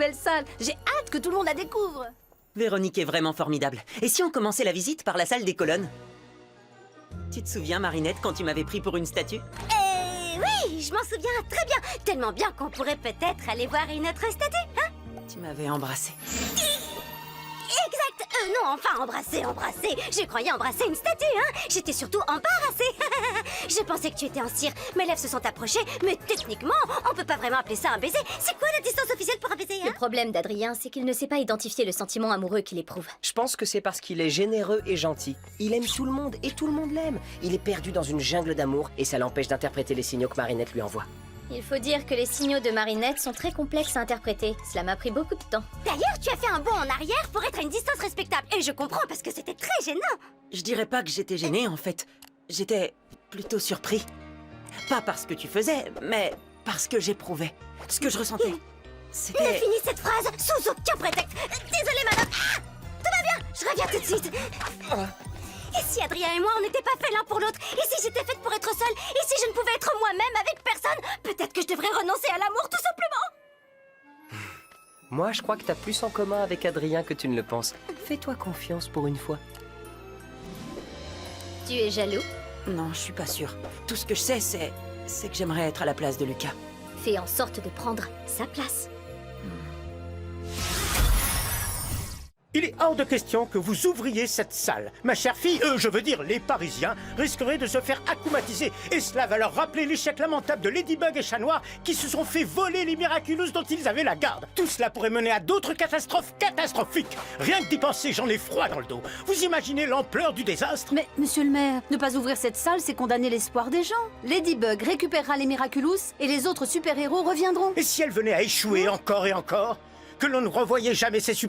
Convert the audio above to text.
nouvelle salle. J'ai hâte que tout le monde la découvre. Véronique est vraiment formidable. Et si on commençait la visite par la salle des colonnes? Tu te souviens, Marinette, quand tu m'avais pris pour une statue? Oui, je m'en souviens très bien. Tellement bien qu'on pourrait peut-être aller voir une autre statue, hein? Tu m'avais embrassé. Exact. Non, enfin, embrasser. Je croyais embrasser une statue, hein. J'étais surtout embarrassée. Je pensais que tu étais en cire. Mes lèvres se sont approchées, mais techniquement, on peut pas vraiment appeler ça un baiser. C'est quoi la distance officielle pour un baiser, hein? Le problème d'Adrien, c'est qu'il ne sait pas identifier le sentiment amoureux qu'il éprouve. Je pense que c'est parce qu'il est généreux et gentil. Il aime tout le monde et tout le monde l'aime. Il est perdu dans une jungle d'amour et ça l'empêche d'interpréter les signaux que Marinette lui envoie. Il faut dire que les signaux de Marinette sont très complexes à interpréter. Cela m'a pris beaucoup de temps. D'ailleurs, tu as fait un bond en arrière pour être à une distance respectable. Et je comprends parce que c'était très gênant. Je dirais pas que j'étais gêné, en fait. J'étais plutôt surpris. Pas parce que tu faisais, mais parce que j'éprouvais. Ce que je ressentais, Ne c'était... finis cette phrase sous aucun prétexte. Désolée, madame. Ah, tout va bien, je reviens tout de suite. Et si Adrien et moi, on n'était pas faits l'un pour l'autre? Et si j'étais faite pour être seule? Et si je ne pouvais être moi-même avec personne? Peut-être que je devrais renoncer à l'amour, tout simplement. Moi, je crois que t'as plus en commun avec Adrien que tu ne le penses. Fais-toi confiance pour une fois. Tu es jaloux? Non, je suis pas sûre. Tout ce que je sais, c'est que j'aimerais être à la place de Lucas. Fais en sorte de prendre sa place. Il est hors de question que vous ouvriez cette salle. Ma chère fille, je veux dire les Parisiens, risqueraient de se faire akumatiser. Et cela va leur rappeler l'échec lamentable de Ladybug et Chat Noir qui se sont fait voler les Miraculous dont ils avaient la garde. Tout cela pourrait mener à d'autres catastrophes catastrophiques. Rien que d'y penser, j'en ai froid dans le dos. Vous imaginez l'ampleur du désastre? Mais, monsieur le maire, ne pas ouvrir cette salle, c'est condamner l'espoir des gens. Ladybug récupérera les Miraculous et les autres super-héros reviendront. Et si elle venait à échouer encore et encore? Que l'on ne revoyait jamais ces super